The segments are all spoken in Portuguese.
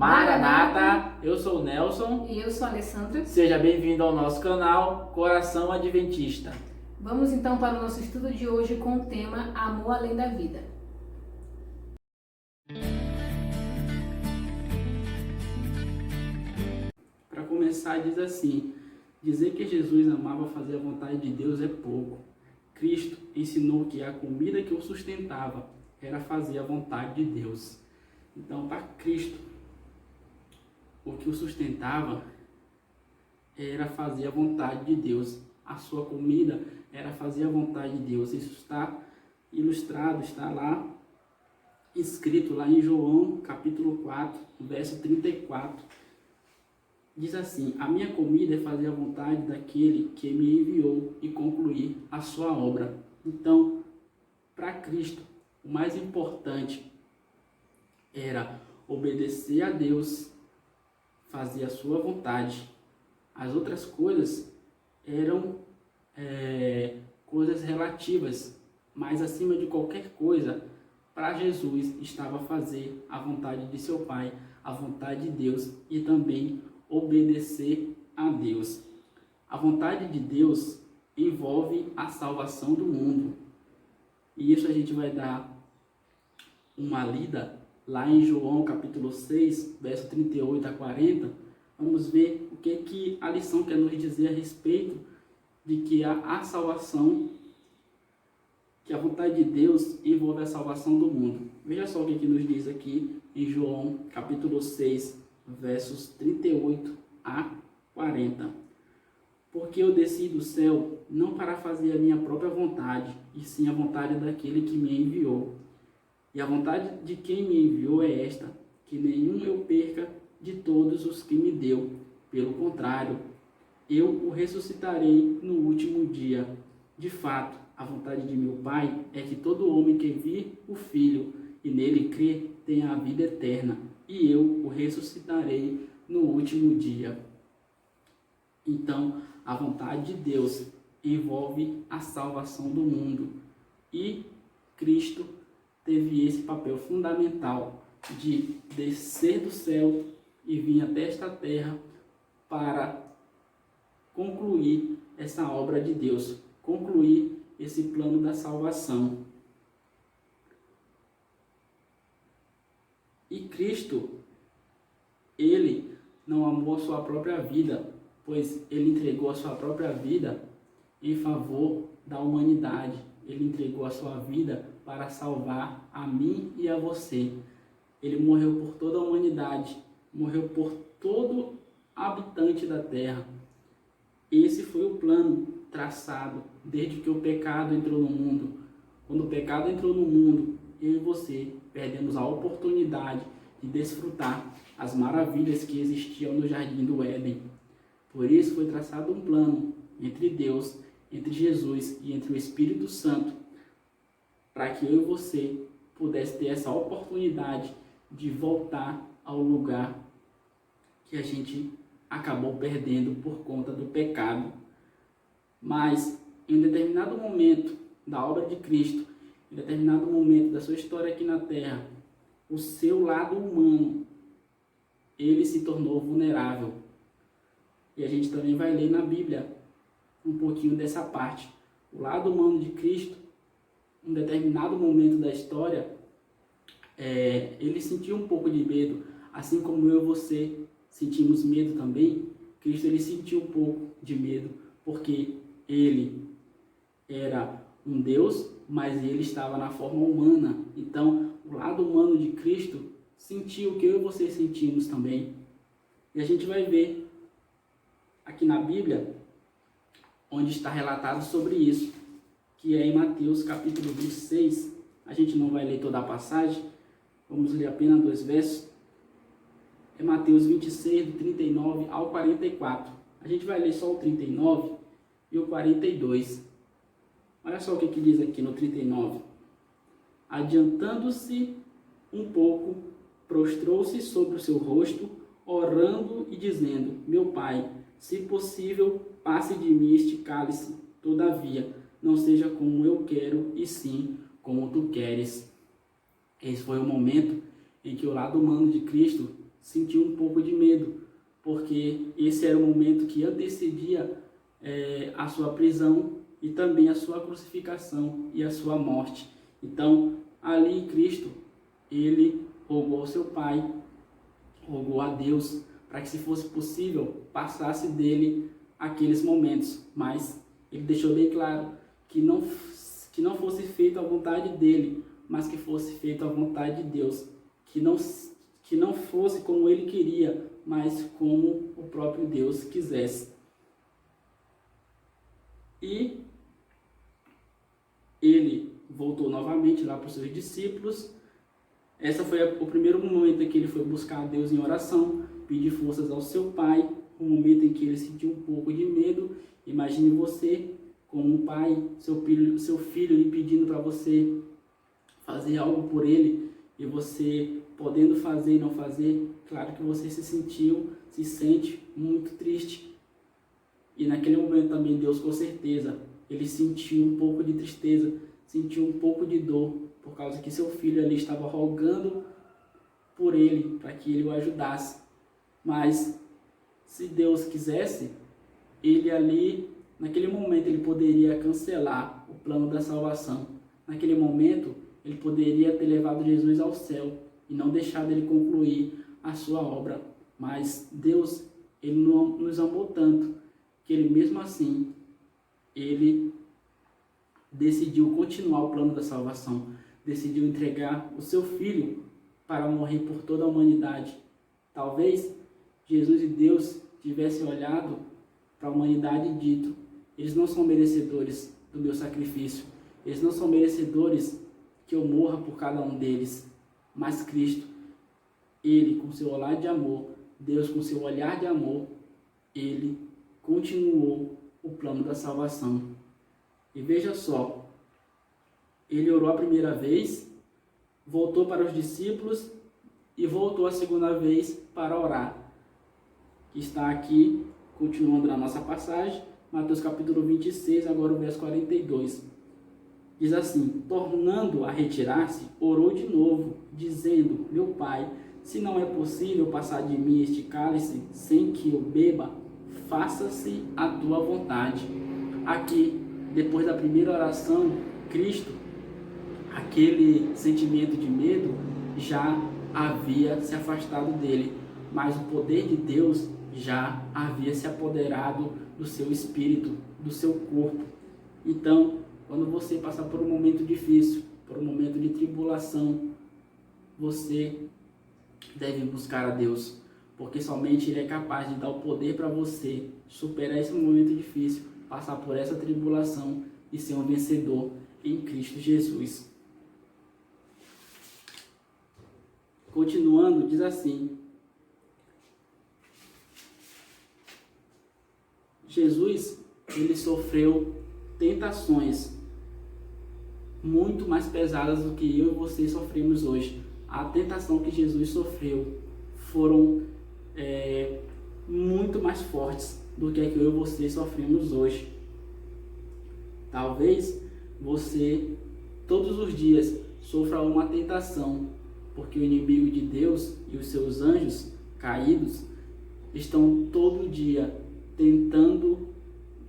Maranata, eu sou o Nelson. E eu sou a Alessandra. Seja bem-vindo ao nosso canal Coração Adventista. Vamos então para o nosso estudo de hoje com o tema Amor Além da Vida. Para começar, diz assim: dizer que Jesus amava fazer a vontade de Deus é pouco. Cristo ensinou que a comida que o sustentava era fazer a vontade de Deus. Então, para Cristo, o que o sustentava era fazer a vontade de Deus. A sua comida era fazer a vontade de Deus. Isso está ilustrado, está lá escrito lá em João, capítulo 4, verso 34. Diz assim: a minha comida é fazer a vontade daquele que me enviou e concluir a sua obra. Então, para Cristo, o mais importante era obedecer a Deus, fazer a sua vontade. As outras coisas eram coisas relativas, mas acima de qualquer coisa, para Jesus estava fazer a vontade de seu Pai, a vontade de Deus e também obedecer a Deus. A vontade de Deus envolve a salvação do mundo. E isso a gente vai dar uma lida lá em João capítulo 6, verso 38 a 40, vamos ver o que a lição quer nos dizer a respeito de que a salvação, que a vontade de Deus envolve a salvação do mundo. Veja só o que nos diz aqui em João capítulo 6, versos 38 a 40. Porque eu desci do céu não para fazer a minha própria vontade, e sim a vontade daquele que me enviou. E a vontade de quem me enviou é esta, que nenhum eu perca de todos os que me deu. Pelo contrário, eu o ressuscitarei no último dia. De fato, a vontade de meu Pai é que todo homem que vir o Filho e nele crê tenha a vida eterna, e eu o ressuscitarei no último dia. Então, a vontade de Deus envolve a salvação do mundo, e Cristo teve esse papel fundamental de descer do céu e vir até esta terra para concluir essa obra de Deus, concluir esse plano da salvação. E Cristo, ele não amou a sua própria vida, pois ele entregou a sua própria vida em favor da humanidade. Ele entregou a sua vida para salvar a mim e a você. Ele morreu por toda a humanidade, morreu por todo habitante da terra. Esse foi o plano traçado desde que o pecado entrou no mundo. Quando o pecado entrou no mundo, eu e você perdemos a oportunidade de desfrutar as maravilhas que existiam no jardim do Éden. Por isso foi traçado um plano entre Deus, entre Jesus e entre o Espírito Santo, para que eu e você pudesse ter essa oportunidade de voltar ao lugar que a gente acabou perdendo por conta do pecado. Mas em um determinado momento da obra de Cristo, em determinado momento da sua história aqui na Terra, o seu lado humano, ele se tornou vulnerável. E a gente também vai ler na Bíblia um pouquinho dessa parte. O lado humano de Cristo, em um determinado momento da história, ele sentiu um pouco de medo, assim como eu e você sentimos medo também. Cristo, ele sentiu um pouco de medo, porque ele era um Deus, mas ele estava na forma humana. Então, o lado humano de Cristo sentiu o que eu e você sentimos também. E a gente vai ver aqui na Bíblia, onde está relatado sobre isso, que é em Mateus capítulo 26. A gente não vai ler toda a passagem, vamos ler apenas 2 versos. É Mateus 26, do 39 ao 44. A gente vai ler só o 39 e o 42. Olha só o que diz aqui no 39. Adiantando-se um pouco, prostrou-se sobre o seu rosto, orando e dizendo: meu Pai, se possível, passe de mim este cálice, todavia, não seja como eu quero, e sim como tu queres. Esse foi o momento em que o lado humano de Cristo sentiu um pouco de medo, porque esse era o momento que antecedia a sua prisão e também a sua crucificação e a sua morte. Então, ali Cristo, ele rogou ao seu Pai, rogou a Deus, para que, se fosse possível, passasse dele aqueles momentos, mas ele deixou bem claro que não fosse feita a vontade dele, mas que fosse feita a vontade de Deus, que não fosse como ele queria, mas como o próprio Deus quisesse. E ele voltou novamente lá para os seus discípulos. Essa foi o primeiro momento em que ele foi buscar a Deus em oração, pedir forças ao seu Pai, um momento em que ele sentiu um pouco de medo. Imagine você como um pai, seu filho lhe pedindo para você fazer algo por ele, e você podendo fazer e não fazer. Claro que você se sente muito triste. E naquele momento também Deus, com certeza, ele sentiu um pouco de tristeza, sentiu um pouco de dor, por causa que seu filho ali estava rogando por ele, para que ele o ajudasse. Mas, se Deus quisesse, ele ali, naquele momento, ele poderia cancelar o plano da salvação. Naquele momento, ele poderia ter levado Jesus ao céu e não deixado ele concluir a sua obra. Mas Deus, ele não nos amou tanto, que ele mesmo assim, ele decidiu continuar o plano da salvação, decidiu entregar o seu filho para morrer por toda a humanidade. Talvez Jesus e Deus tivessem olhado para a humanidade e dito: eles não são merecedores do meu sacrifício, eles não são merecedores que eu morra por cada um deles. Mas Cristo, ele com seu olhar de amor, Deus com seu olhar de amor, ele continuou o plano da salvação. E veja só, ele orou a primeira vez, voltou para os discípulos e voltou a segunda vez para orar. Que está aqui, continuando na nossa passagem, Mateus capítulo 26, agora o verso 42. Diz assim: tornando a retirar-se, orou de novo, dizendo: meu Pai, se não é possível passar de mim este cálice sem que eu beba, faça-se a tua vontade. Aqui, depois da primeira oração, Cristo, aquele sentimento de medo já havia se afastado dele, mas o poder de Deus já havia se apoderado do seu espírito, do seu corpo. Então, quando você passar por um momento difícil, por um momento de tribulação, você deve buscar a Deus, porque somente Ele é capaz de dar o poder para você superar esse momento difícil, passar por essa tribulação e ser um vencedor em Cristo Jesus. Continuando, diz assim: Jesus, ele sofreu tentações muito mais pesadas do que eu e você sofremos hoje. A tentação que Jesus sofreu foram muito mais fortes do que a que eu e você sofremos hoje. Talvez você, todos os dias, sofra uma tentação, porque o inimigo de Deus e os seus anjos caídos estão todo dia tentando,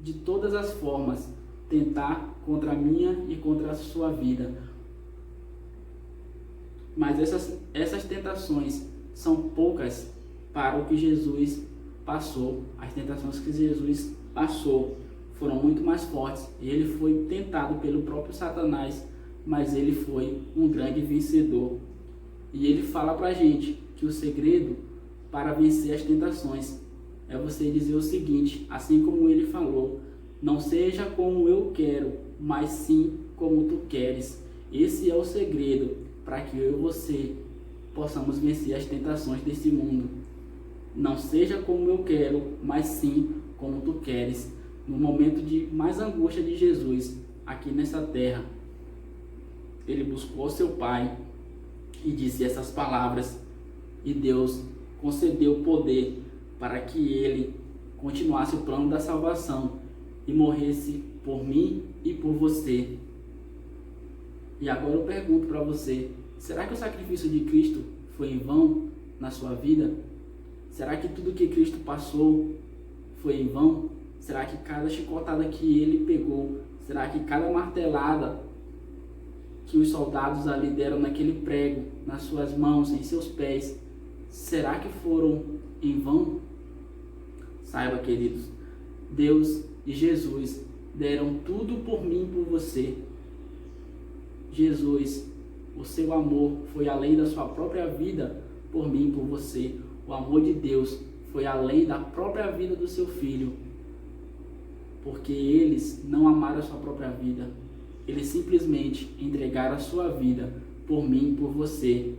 de todas as formas, tentar contra a minha e contra a sua vida. Mas essas tentações são poucas para o que Jesus passou. As tentações que Jesus passou foram muito mais fortes. Ele foi tentado pelo próprio Satanás, mas ele foi um grande vencedor. E ele fala pra gente que o segredo para vencer as tentações é você dizer o seguinte, assim como ele falou: não seja como eu quero, mas sim como tu queres. Esse é o segredo para que eu e você possamos vencer as tentações desse mundo. Não seja como eu quero, mas sim como tu queres. No momento de mais angústia de Jesus aqui nessa terra, ele buscou seu Pai e disse essas palavras, e Deus concedeu o poder para que ele continuasse o plano da salvação e morresse por mim e por você. E agora eu pergunto para você: será que o sacrifício de Cristo foi em vão? na sua vida? Será que tudo que Cristo passou foi em vão? Será que cada chicotada que ele pegou, será que cada martelada que os soldados ali deram naquele prego, nas suas mãos, em seus pés, será que foram em vão? Saiba, queridos, Deus e Jesus deram tudo por mim e por você. Jesus, o seu amor foi além da sua própria vida por mim e por você. O amor de Deus foi além da própria vida do seu filho, porque eles não amaram a sua própria vida. Eles simplesmente entregaram a sua vida por mim e por você.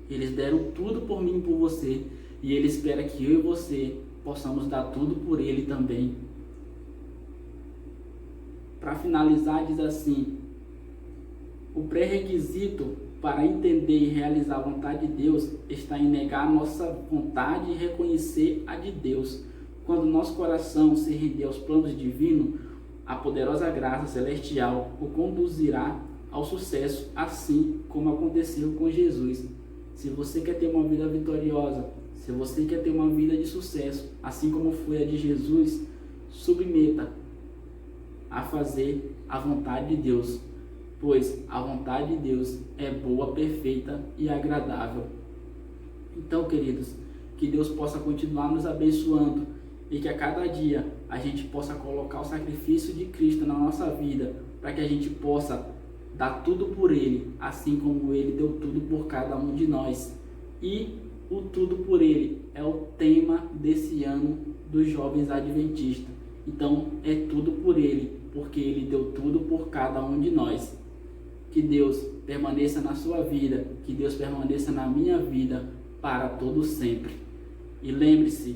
Eles deram tudo por mim e por você, e Ele espera que eu e você possamos dar tudo por Ele também. Para finalizar, diz assim: o pré-requisito para entender e realizar a vontade de Deus está em negar a nossa vontade e reconhecer a de Deus. Quando nosso coração se render aos planos divinos, a poderosa graça celestial o conduzirá ao sucesso, assim como aconteceu com Jesus. Se você quer ter uma vida vitoriosa, se você quer ter uma vida de sucesso, assim como foi a de Jesus, submeta a fazer a vontade de Deus, pois a vontade de Deus é boa, perfeita e agradável. Então, queridos, que Deus possa continuar nos abençoando e que a cada dia a gente possa colocar o sacrifício de Cristo na nossa vida, para que a gente possa dar tudo por Ele, assim como Ele deu tudo por cada um de nós. E o tudo por Ele é o tema desse ano dos Jovens Adventistas. Então, é tudo por Ele, porque Ele deu tudo por cada um de nós. Que Deus permaneça na sua vida, que Deus permaneça na minha vida para todo sempre. E lembre-se,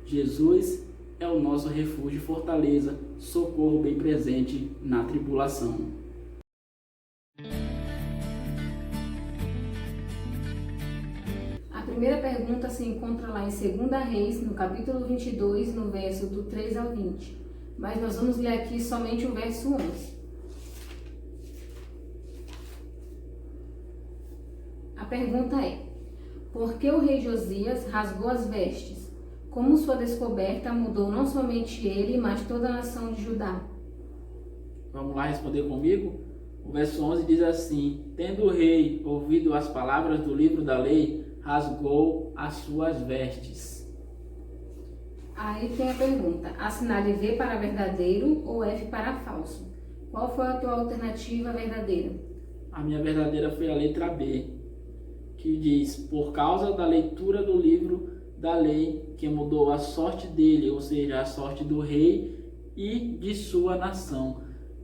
Jesus é o nosso refúgio e fortaleza, socorro bem presente na tribulação. A primeira pergunta se encontra lá em 2 Reis, no capítulo 22, no verso do 3 ao 20. Mas nós vamos ler aqui somente o verso 11. A pergunta é: por que o rei Josias rasgou as vestes? Como sua descoberta mudou não somente ele, mas toda a nação de Judá? Vamos lá responder comigo? O verso 11 diz assim: tendo o rei ouvido as palavras do livro da lei, rasgou as suas vestes. Aí tem a pergunta: assinale V para verdadeiro ou F para falso? Qual foi a tua alternativa verdadeira? A minha verdadeira foi a letra B, que diz: por causa da leitura do livro da lei, que mudou a sorte dele, ou seja, a sorte do rei e de sua nação.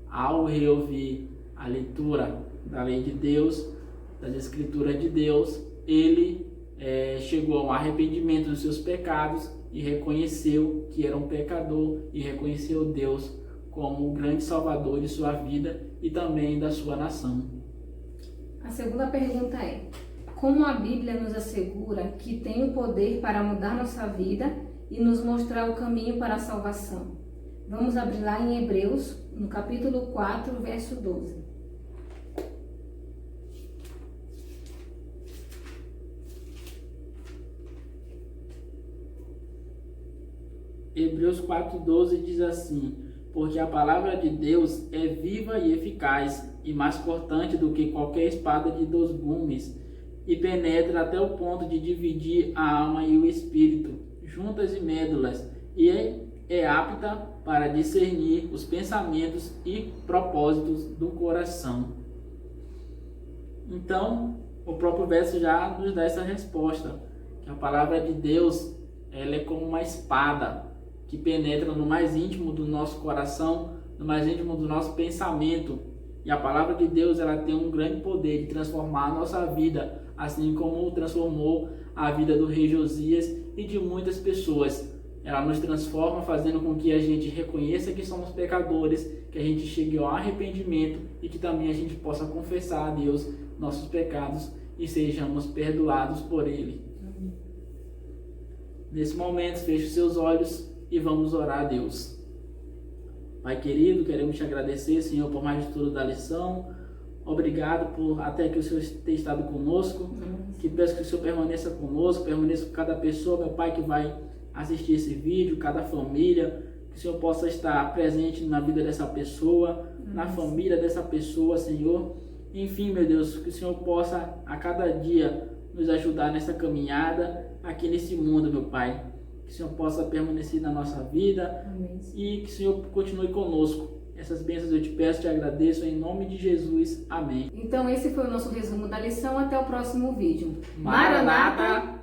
Ao rei ouvir a leitura da lei de Deus, das escrituras de Deus, ele chegou a um arrependimento dos seus pecados e reconheceu que era um pecador e reconheceu Deus como o grande salvador de sua vida e também da sua nação. A segunda pergunta é: como a Bíblia nos assegura que tem o poder para mudar nossa vida e nos mostrar o caminho para a salvação? Vamos abrir lá em Hebreus, no capítulo 4, verso 12. Hebreus 4,12 diz assim: porque a palavra de Deus é viva e eficaz, e mais cortante do que qualquer espada de 2 gumes, e penetra até o ponto de dividir a alma e o espírito, juntas e médulas, e é apta para discernir os pensamentos e propósitos do coração. Então, o próprio verso já nos dá essa resposta, que a palavra de Deus, ela é como uma espada que penetra no mais íntimo do nosso coração, no mais íntimo do nosso pensamento. E a palavra de Deus, ela tem um grande poder de transformar a nossa vida, assim como transformou a vida do rei Josias e de muitas pessoas. Ela nos transforma, fazendo com que a gente reconheça que somos pecadores, que a gente chegue ao arrependimento e que também a gente possa confessar a Deus nossos pecados e sejamos perdoados por Ele. Nesse momento, feche os seus olhos e vamos orar a Deus. Pai querido, queremos te agradecer, Senhor, por mais de tudo da lição, Obrigado por até que o Senhor tenha estado conosco. Que peço que o Senhor permaneça conosco, permaneça com cada pessoa, meu Pai, que vai assistir esse vídeo, cada família. Que o Senhor possa estar presente na vida dessa pessoa, na família dessa pessoa, Senhor. Enfim, meu Deus, que o Senhor possa a cada dia nos ajudar nessa caminhada aqui nesse mundo, meu Pai. Que o Senhor possa permanecer na nossa vida. Amém. E que o Senhor continue conosco. Essas bênçãos eu te peço, te agradeço em nome de Jesus. Amém. Então esse foi o nosso resumo da lição. Até o próximo vídeo. Maranata!